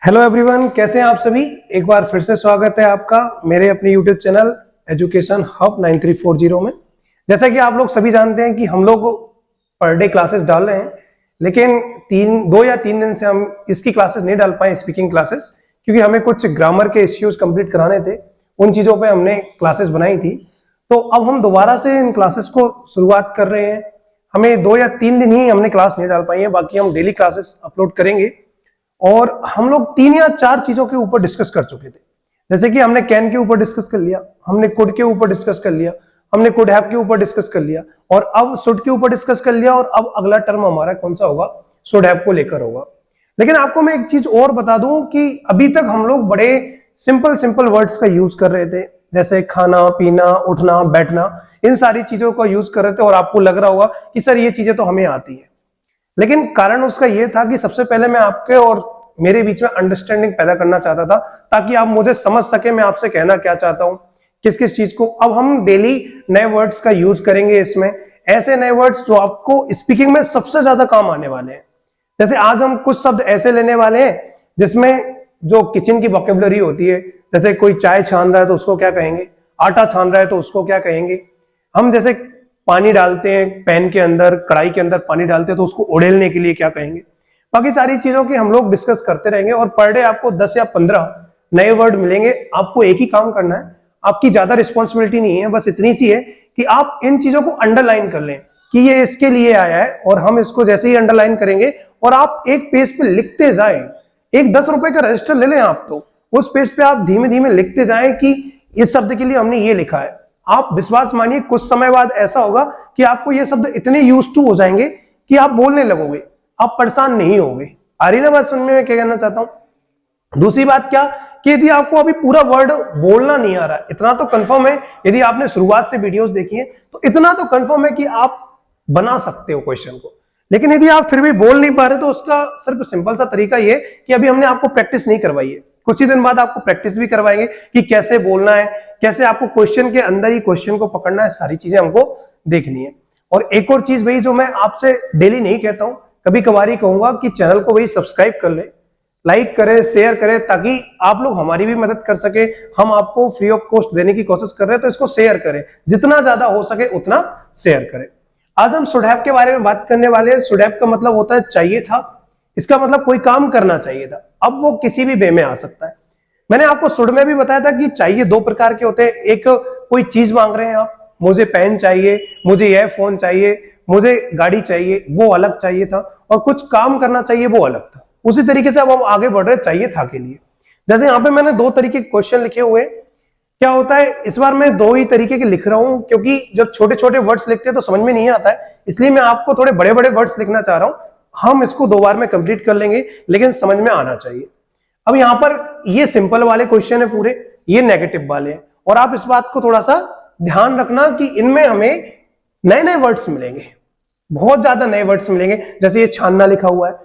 Hello everyone, कैसे हैं आप सभी। एक बार फिर से स्वागत है आपका मेरे अपने यूट्यूब चैनल एजुकेशन हब 9340 में। जैसा कि आप लोग सभी जानते हैं कि हम लोग पर डे क्लासेस डाल रहे हैं, लेकिन 2 या 3 दिन से हम इसकी क्लासेस नहीं डाल पाए, स्पीकिंग क्लासेस, क्योंकि हमें कुछ ग्रामर के इश्यूज कंप्लीट कराने थे। उन चीज़ों पे हमने क्लासेस बनाई थी, तो अब हम दोबारा से इन क्लासेस को शुरुआत कर रहे हैं। हमें 2 या 3 दिन ही हमने क्लास नहीं डाल पाई है, बाकी हम डेली क्लासेस अपलोड करेंगे। और हम लोग 3 या 4 चीजों के ऊपर डिस्कस कर चुके थे, जैसे कि हमने कैन के ऊपर डिस्कस कर लिया, हमने कुड के ऊपर डिस्कस कर लिया, हमने कुड हैव के ऊपर डिस्कस कर लिया, और अब शुड के ऊपर डिस्कस कर लिया। और अब अगला टर्म हमारा कौन सा होगा, शुड हैव को लेकर होगा। लेकिन आपको मैं एक चीज और बता दूं कि अभी तक हम लोग बड़े सिंपल सिंपल वर्ड्स का यूज कर रहे थे, जैसे खाना पीना उठना बैठना, इन सारी चीजों का यूज कर रहे थे। और आपको लग रहा होगा कि सर ये चीजें तो हमें आती है, लेकिन कारण उसका यह था कि सबसे पहले मैं आपके और मेरे बीच में अंडरस्टैंडिंग पैदा करना चाहता था, ताकि आप मुझे समझ सके मैं आपसे कहना क्या चाहता हूं, किस किस चीज को। अब हम डेली नए वर्ड्स का यूज करेंगे इसमें, ऐसे नए वर्ड्स जो आपको स्पीकिंग में सबसे ज्यादा काम आने वाले हैं। जैसे आज हम कुछ शब्द ऐसे लेने वाले हैं जिसमें जो किचन की वोकेबुलरी होती है, जैसे कोई चाय छान रहा है तो उसको क्या कहेंगे, आटा छान रहा है तो उसको क्या कहेंगे। हम जैसे पानी डालते हैं पैन के अंदर, कढ़ाई के अंदर पानी डालते हैं तो उसको उड़ेलने के लिए क्या कहेंगे। बाकी सारी चीजों की हम लोग डिस्कस करते रहेंगे, और पर डे आपको 10 या 15 नए वर्ड मिलेंगे। आपको एक ही काम करना है, आपकी ज्यादा रिस्पॉन्सिबिलिटी नहीं है, बस इतनी सी है कि आप इन चीजों को अंडरलाइन कर लें कि ये इसके लिए आया है, और हम इसको जैसे ही अंडरलाइन करेंगे और आप एक पेज पे लिखते जाएं। एक 10 रुपए का रजिस्टर ले लें आप, तो उस पेज पे आप धीमे धीमे लिखते जाएं कि इस शब्द के लिए हमने ये लिखा है। आप विश्वास मानिए कुछ समय बाद ऐसा होगा कि आपको ये शब्द इतने यूज टू हो जाएंगे कि आप बोलने लगोगे, आप परेशान नहीं होगे। आ रही ना बात सुनने में, क्या कहना चाहता हूं। दूसरी बात क्या कि यदि आपको अभी पूरा वर्ड बोलना नहीं आ रहा है, इतना तो कंफर्म है, यदि आपने शुरुआत से वीडियोस देखी है तो इतना तो कंफर्म है कि आप बना सकते हो क्वेश्चन को। लेकिन यदि आप फिर भी बोल नहीं पा रहे तो उसका सिर्फ सिंपल सा तरीका ये कि अभी हमने आपको प्रैक्टिस नहीं करवाई है, कुछ ही दिन बाद आपको प्रैक्टिस भी करवाएंगे कि कैसे बोलना है, कैसे आपको क्वेश्चन के अंदर ही क्वेश्चन को पकड़ना है, सारी चीजें हमको देखनी है। और एक और चीज भाई जो मैं आपसे डेली नहीं कहता हूं, कभी कभार कहूंगा कि चैनल को भाई सब्सक्राइब कर ले, लाइक करें, शेयर करें, ताकि आप लोग हमारी भी मदद कर सके। हम आपको फ्री ऑफ कॉस्ट देने की कोशिश कर रहे हैं, तो इसको शेयर करें, जितना ज्यादा हो सके उतना शेयर करें। आज हम शुड हैव के बारे में बात करने वाले हैं। शुड हैव का मतलब होता है चाहिए था, इसका मतलब कोई काम करना चाहिए था। अब वो किसी भी वे में आ सकता है। मैंने आपको शुड में भी बताया था कि चाहिए 2 प्रकार के होते हैं। एक, कोई चीज मांग रहे हैं आप, मुझे पेन चाहिए, मुझे यह फोन चाहिए, मुझे गाड़ी चाहिए, वो अलग चाहिए था। और कुछ काम करना चाहिए, वो अलग था। उसी तरीके से अब हम आगे बढ़ रहे चाहिए था के लिए। जैसे यहां पे मैंने 2 तरीके के क्वेश्चन लिखे हुए। क्या होता है, इस बार मैं 2 ही तरीके के लिख रहा हूं, क्योंकि जब छोटे छोटे वर्ड्स लिखते हैं तो समझ में नहीं आता है, इसलिए मैं आपको थोड़े बड़े बड़े वर्ड्स लिखना चाह रहा हूं। हम इसको 2 बार में कंप्लीट कर लेंगे, लेकिन समझ में आना चाहिए। अब यहां पर ये सिंपल वाले क्वेश्चन है पूरे, ये नेगेटिव वाले हैं। और आप इस बात को थोड़ा सा ध्यान रखना कि इनमें हमें नए नए वर्ड्स मिलेंगे, बहुत ज्यादा नए वर्ड्स मिलेंगे। जैसे ये छानना लिखा हुआ है,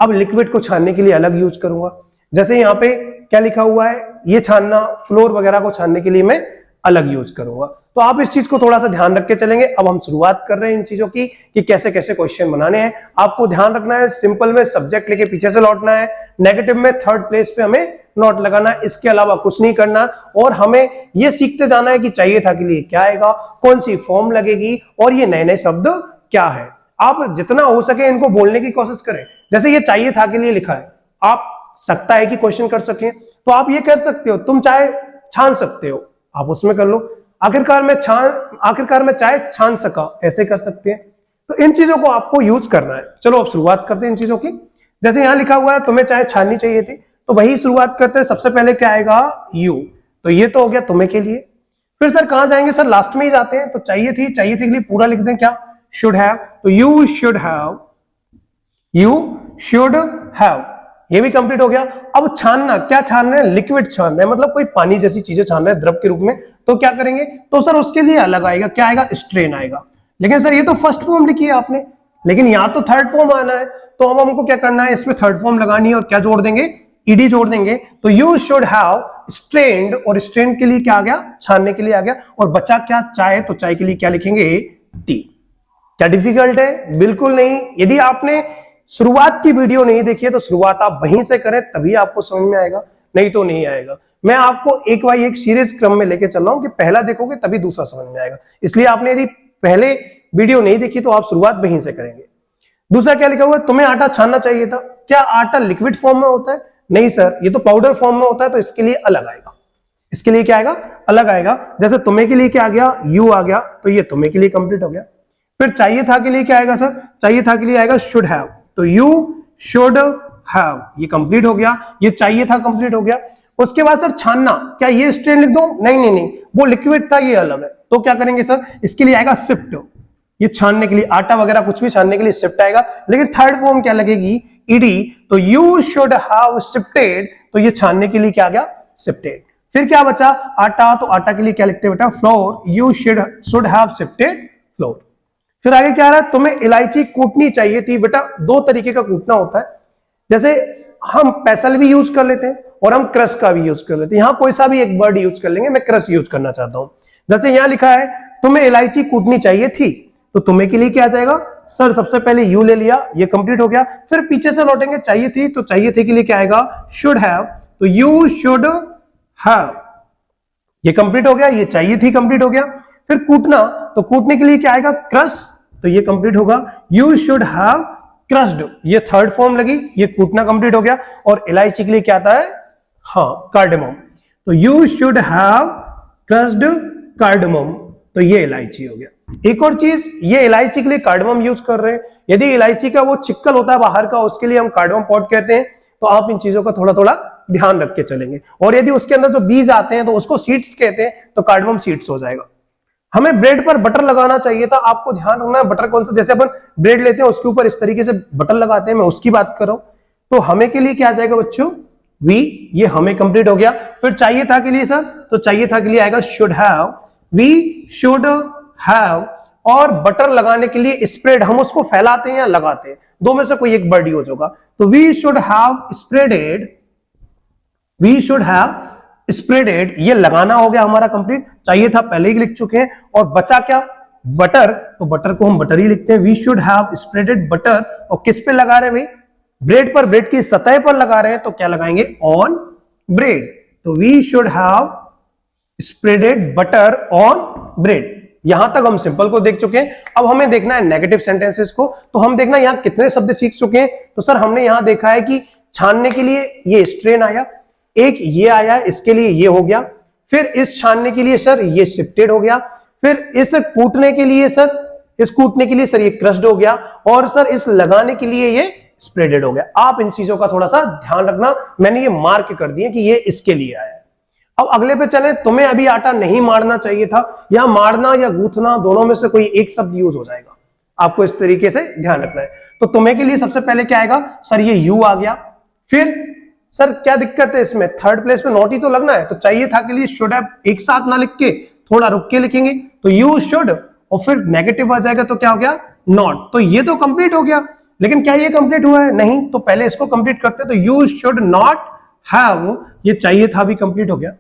अब लिक्विड को छानने के लिए अलग यूज करूंगा। जैसे यहाँ पे क्या लिखा हुआ है, ये छानना, फ्लोर वगैरह को छानने के लिए मैं अलग यूज करूंगा। तो आप इस चीज को थोड़ा सा ध्यान रख के चलेंगे। अब हम शुरुआत कर रहे हैं इन चीजों की कि कैसे कैसे क्वेश्चन बनाने हैं। आपको ध्यान रखना है, सिंपल में सब्जेक्ट लेके पीछे से लौटना है, नेगेटिव में थर्ड प्लेस पे हमें नोट लगाना है, इसके अलावा कुछ नहीं करना। और हमें ये सीखते जाना है कि चाहिए था के लिए क्या आएगा, कौन सी फॉर्म लगेगी, और ये नए नए शब्द क्या है। आप जितना हो सके इनको बोलने की कोशिश करें। जैसे ये चाहिए था के लिए लिखा है, आप सकता है कि क्वेश्चन कर सके, तो आप ये कर सकते हो, तुम चाय छान सकते हो, आप उसमें कर लो। आखिरकार मैं चाय छान सका, ऐसे कर सकते हैं। तो इन चीजों को आपको यूज करना है। चलो अब शुरुआत करते हैं इन चीजों की। जैसे यहां लिखा हुआ है तुम्हें चाय छाननी चाहिए थी, तो वही शुरुआत करते हैं। सबसे पहले क्या आएगा, यू, तो ये तो हो गया तुम्हें के लिए। फिर सर कहां जाएंगे, सर लास्ट में ही जाते हैं। तो चाहिए थी के लिए पूरा लिख दें क्या, शुड हैव, तो यू शुड हैव, ये भी कंप्लीट हो गया। अब छानना, क्या छान रहे हैं, लिक्विड छान रहे हैं, मतलब कोई पानी जैसी चीजें छान रहे हैं द्रव के रूप में। तो क्या करेंगे, तो सर उसके लिए अलग आएगा, क्या आएगा, स्ट्रेन आएगा। लेकिन सर ये तो फर्स्ट फॉर्म लिखी है आपने, लेकिन यहां तो थर्ड फॉर्म आना है। तो अब हमको क्या करना है, इसमें थर्ड फॉर्म लगानी है, और क्या जोड़ देंगे, ईडी जोड़ देंगे। तो यू शुड हैव स्ट्रेन्ड, और स्ट्रेन्ड के लिए क्या आ गया, छानने के लिए आ गया। और बचा क्या, चाय, तो चाय के लिए क्या लिखेंगे, टी। क्या डिफिकल्ट है, बिल्कुल नहीं। यदि आपने शुरुआत की वीडियो नहीं देखी है तो शुरुआत आप वहीं से करें, तभी आपको समझ में आएगा, नहीं तो नहीं आएगा। मैं आपको एक बाई एक सीरीज क्रम में लेके चल रहा हूं कि पहला देखोगे तभी दूसरा समझ में आएगा। इसलिए आपने यदि पहले वीडियो नहीं देखी तो आप शुरुआत वहीं से करेंगे। दूसरा क्या लिखा हुआ है, तुम्हें आटा छानना चाहिए था। क्या आटा लिक्विड फॉर्म में होता है? नहीं सर, ये तो पाउडर फॉर्म में होता है, तो इसके लिए अलग आएगा। इसके लिए क्या आएगा? अलग आएगा। जैसे तुम्हें के लिए क्या आ गया? यू आ गया, तो ये तुम्हें के लिए कंप्लीट हो गया। फिर चाहिए था के लिए क्या आएगा सर? चाहिए था के लिए आएगा शुड हैव, तो यू शुड हैव, ये कंप्लीट हो गया। ये चाहिए था कंप्लीट हो गया। उसके बाद सर छानना, क्या ये स्ट्रेन लिख दो? नहीं नहीं नहीं, वो लिक्विड था, ये अलग है। तो क्या करेंगे सर? इसके लिए आएगा सिफ्ट, ये छानने के लिए, आटा वगैरह कुछ भी छानने के लिए सिफ्ट आएगा। लेकिन थर्ड फॉर्म क्या लगेगी? ईडी, तो यू शुड हैव सिफ्टेड, तो ये छानने के लिए क्या आ गया? सिफ्टेड। फिर क्या बचा? आटा, तो आटा के लिए क्या लिखते हैं बेटा? Floor, you should have shifted floor. फिर आगे क्या आ रहा है? तुम्हें इलायची कूटनी चाहिए थी। बेटा दो तरीके का कूटना होता है, जैसे हम पैसल भी यूज कर लेते हैं और हम क्रश का भी यूज कर लेते हैं। यहां कोई सा भी एक वर्ड यूज कर लेंगे, मैं क्रश यूज करना चाहता हूं। जैसे यहां लिखा है तुम्हें इलायची कूटनी चाहिए थी, तो तुम्हें के लिए क्या आ जाएगा सर? सबसे पहले यू ले लिया, ये कंप्लीट हो गया। फिर पीछे से लौटेंगे, चाहिए थी, तो चाहिए थे के लिए क्या आएगा? शुड हैव, तो यू शुड हैव, ये कंप्लीट हो गया। ये चाहिए थी कंप्लीट हो गया। फिर कूटना, तो कूटने के लिए क्या आएगा? क्रश, तो ये कंप्लीट होगा। यू शुड हैव क्रश्ड, ये थर्ड फॉर्म लगी, ये कूटना कंप्लीट हो गया। और इलायची के लिए क्या आता है? हाँ, कार्डेमम, तो you should have crushed cardamom, तो ये इलायची हो गया। एक और चीज, ये इलायची के लिए कार्डेमम यूज कर रहे हैं। यदि इलायची का वो छिक्कल होता है बाहर का, उसके लिए हम कार्डेमम पाउडर कहते हैं। तो आप इन चीजों का थोड़ा थोड़ा ध्यान रख के चलेंगे। और यदि उसके अंदर जो बीज आते हैं तो उसको सीड्स कहते हैं, तो कार्डेमम सीड्स हो जाएगा। हमें ब्रेड पर बटर लगाना चाहिए था, आपको ध्यान रखना है बटर कौन सा, जैसे अपन ब्रेड लेते हैं उसके ऊपर इस तरीके से बटर लगाते हैं, मैं उसकी बात कर रहा हूं। तो हमें के लिए क्या आ जाएगा बच्चों? वी, ये हमें कंप्लीट हो गया। फिर चाहिए था के लिए सर, तो चाहिए था के लिए आएगा should have, we should have. और बटर लगाने के लिए स्प्रेड, हम उसको फैलाते हैं या लगाते हैं, दो में से कोई एक वर्ड यूज होगा। तो we should have spreaded, we should have spreaded, ये लगाना हो गया हमारा कंप्लीट। चाहिए था पहले ही लिख चुके हैं। और बचा क्या? बटर, तो बटर को हम बटर ही लिखते हैं। We should have spreaded butter, और किस पे लगा रहे हैं भाई? ब्रेड पर, ब्रेड की सतह पर लगा रहे हैं, तो क्या लगाएंगे? ऑन ब्रेड, तो we should have spreaded butter on bread. यहां तक हम सिंपल को देख चुके हैं। अब हमें देखना है नेगेटिव सेंटेंसेस को। तो हम देखना यहां कितने शब्द सीख चुके हैं। तो सर हमने यहां देखा है कि छानने के लिए ये स्ट्रेन आया, एक ये आया, इसके लिए ये हो गया। फिर इस छानने के लिए सर ये शिफ्टेड हो गया। फिर इस कूटने के लिए सर, इस कूटने के लिए सर ये क्रश्ड हो गया। और सर इस लगाने के लिए ये स्प्रेडेड हो गया। आप इन चीजों का थोड़ा सा ध्यान रखना, मैंने ये मार्क कर दिए कि ये इसके लिए आया है। अब अगले पे चले, तुम्हें अभी आटा नहीं मारना चाहिए था, या मारना या गूंथना, दोनों में से कोई एक शब्द यूज हो जाएगा, आपको इस तरीके से ध्यान रखना है। तो तुम्हें के लिए सबसे पहले क्या आएगा सर? ये यू आ गया। फिर सर क्या दिक्कत है इसमें? थर्ड प्लेस पे नॉट ही तो लगना है, तो चाहिए था के लिए शुड हैव एक साथ ना लिख के थोड़ा रुक के लिखेंगे, तो यू शुड, और फिर नेगेटिव आ जाएगा, तो क्या हो गया? नॉट। तो ये तो कंप्लीट हो गया, लेकिन क्या ये कंप्लीट हुआ है? नहीं। तो पहले इसको कंप्लीट करते हैं, तो यू शुड नॉट हैव, ये चाहिए था भी कंप्लीट हो गया।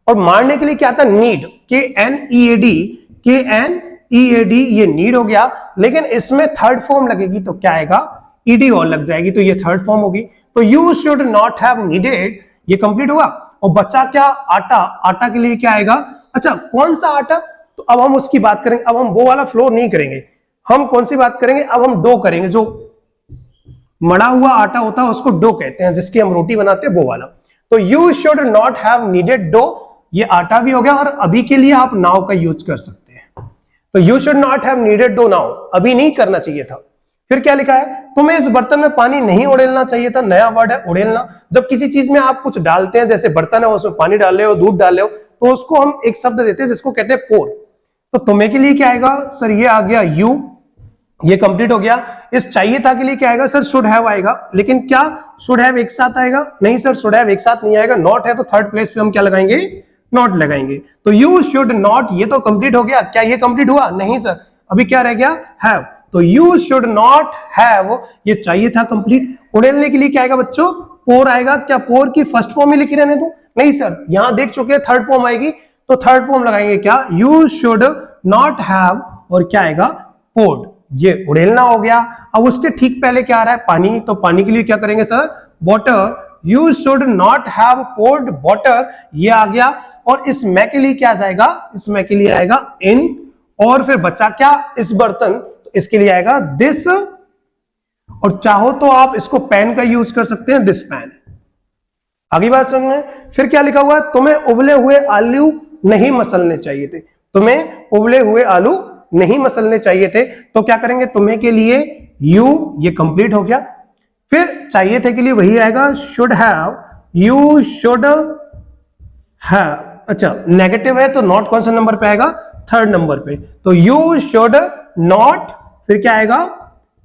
और मारने के लिए क्या था? नीड, के एन ई ए डी, के एन ई ए डी, ये नीड हो गया। लेकिन इसमें थर्ड फॉर्म लगेगी, तो क्या आएगा? ईडी और लग जाएगी, तो ये थर्ड फॉर्म होगी। तो you should not have needed, ये कंप्लीट हुआ। और बचा क्या? आटा। आटा के लिए क्या आएगा? अच्छा, कौन सा आटा? तो अब हम उसकी बात करेंगे। अब हम वो वाला फ्लोर नहीं करेंगे, हम कौन सी बात करेंगे? अब हम डो करेंगे। जो मड़ा हुआ आटा होता है उसको डो कहते हैं, जिसकी हम रोटी बनाते हैं, वो वाला। तो you should not have needed dough, ये आटा भी हो गया। और अभी के लिए आप नाउ का यूज कर सकते हैं। तो you should not have needed dough now, अभी नहीं करना चाहिए था। फिर क्या लिखा है? तुम्हें इस बर्तन में पानी नहीं उड़ेलना चाहिए था। नया वर्ड है उड़ेलना। जब किसी चीज में आप कुछ डालते हैं, जैसे बर्तन है उसमें पानी डाल रहे हो, दूध डाल रहे हो, तो उसको हम एक शब्द देते हैं जिसको कहते हैं पोर। तो तुम्हें के लिए क्या आएगा सर? ये आ गया यू, ये कंप्लीट हो गया। इस चाहिए था के लिए क्या आएगा सर? शुड हैव आएगा। लेकिन क्या शुड हैव एक साथ आएगा? नहीं सर, शुड हैव एक साथ नहीं आएगा। नॉट है, तो थर्ड प्लेस पे हम क्या लगाएंगे? नॉट लगाएंगे। तो यू शुड नॉट, ये तो कंप्लीट हो गया। क्या ये कंप्लीट हुआ? नहीं सर, अभी क्या रह गया? हैव। तो यू शुड नॉट हैव, ये चाहिए था कंप्लीट। उड़ेलने के लिए क्या आएगा बच्चों? पोर आएगा। क्या पोर की फर्स्ट फॉर्म में लिखी रहने दो? नहीं सर, यहां देख चुके हैं थर्ड फॉर्म आएगी, तो थर्ड फॉर्म लगाएंगे क्या? यू शुड नॉट हैव, और क्या आएगा? पोर्ड। ये उड़ेलना हो गया। अब उसके ठीक पहले क्या आ रहा है, पानी, तो पानी के लिए क्या करेंगे sir, water, you should not have poured water, ये आ गया। और इस मैं के लिए क्या आ जाएगा, इसमें के लिए आएगा इन, और फिर बचा क्या, इस बर्तन, तो इसके लिए आएगा दिस, और चाहो तो आप इसको पेन का यूज कर सकते हैं, दिस पेन। आगे बात समझ में। फिर क्या लिखा हुआ है, तुम्हें उबले हुए आलू नहीं मसलने चाहिए थे, तुम्हें उबले हुए आलू नहीं मसलने चाहिए थे, तो क्या करेंगे, तुम्हें के लिए यू, ये कंप्लीट हो गया। फिर चाहिए थे के लिए वही आएगा, should have, you should have, अच्छा नेगेटिव है तो नॉट कौन सा नंबर पे आएगा, थर्ड नंबर पे, तो यू शुड नॉट, फिर क्या आएगा,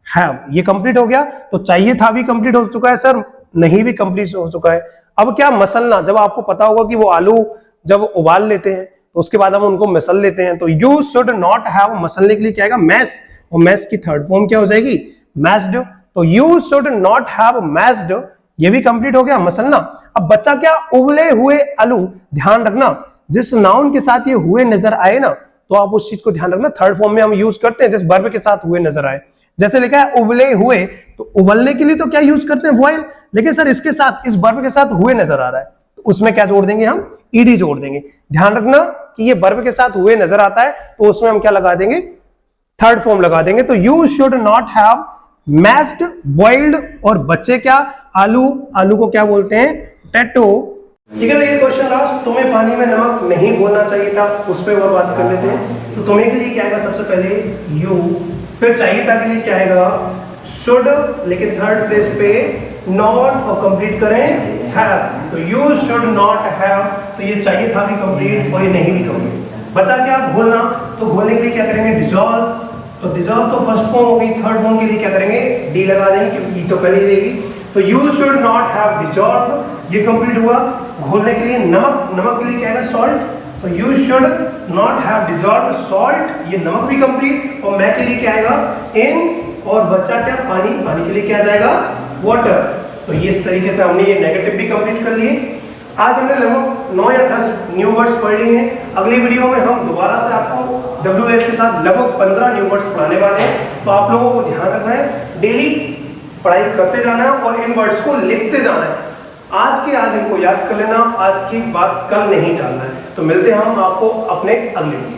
हैव, ये कंप्लीट हो गया। तो चाहिए था भी कंप्लीट हो चुका है सर, नहीं भी कंप्लीट हो चुका है। अब क्या मसलना, जब आपको पता होगा कि वो आलू जब उबाल लेते हैं तो उसके बाद हम उनको मसल लेते हैं, तो यू शुड नॉट हैव, मसलने के लिए क्या आएगा, मैश, और मैश की थर्ड फॉर्म क्या हो जाएगी, मैश्ड। तो you should not have mashed, ये भी कंप्लीट हो गया, मसलना। अब बच्चा क्या, उबले हुए आलू, ध्यान रखना जिस नाउन के साथ ये हुए नजर आए ना, तो आप उस चीज को ध्यान रखना, थर्ड फॉर्म में हम यूज करते हैं जिस वर्ब के साथ हुए नजर आए। जैसे लिखा है उबले हुए, तो उबलने के लिए तो क्या यूज करते हैं, बॉयल, लेकिन सर इसके साथ, इस वर्ब के साथ हुए नजर आ रहा है, तो उसमें क्या जोड़ देंगे हम, ईडी जोड़ देंगे। ध्यान रखना कि ये वर्ब के साथ हुए नजर आता है, तो उसमें हम क्या लगा देंगे, थर्ड फॉर्म लगा देंगे। तो you should not have mashed boiled, और बच्चे क्या, आलू, आलू को क्या बोलते हैं, पोटैटो। ठीक है, ये क्वेश्चन लास्ट, तुम्हें पानी में नमक नहीं घोलना चाहिए था, उस पर वो बात कर लेते हैं। तो तुम्हें के लिए क्या आएगा, सबसे पहले यू, फिर चाहिए था के लिए क्या आएगा, शुड, लेकिन थर्ड प्लेस पे नॉट, और कंप्लीट करें हैव, तो यू शुड नॉट हैव, तो ये चाहिए था भी कंप्लीट और ये नहीं भी कंप्लीट। बचा क्या, घोलना, तो घोलने के लिए क्या करेंगे, डिजॉल्व, तो डिजॉल्व तो फर्स्ट फॉर्म हो गई, थर्ड फॉर्म के लिए क्या करेंगे, डी लगा देंगे क्योंकि ई तो पहले ही रहेगी। तो you should not have dissolve, ये कंप्लीट हुआ। घोलने के लिए नमक, नमक के लिए क्या है, सॉल्ट, तो you should not have dissolve salt, ये नमक भी कंप्लीट। और मैं के लिए क्या आएगा, इन, और बच्चा क्या, पानी, पानी के लिए क्या जाएगा, वाटर। तो ये इस तरीके से हमने ये नेगेटिव भी कंप्लीट कर लिए। आज हमने लगभग 9 या 10 न्यू वर्ड्स पढ़ लिए हैं। अगली वीडियो में हम दोबारा से आपको WH के साथ लगभग 15 न्यू वर्ड्स पढ़ाने वाले हैं। तो आप लोगों को ध्यान रखना है, डेली पढ़ाई करते जाना है और इन वर्ड्स को लिखते जाना है। आज के आज इनको याद कर लेना, आज की बात कल नहीं टालना है। तो मिलते हैं हम आपको अपने अगले वीडियो।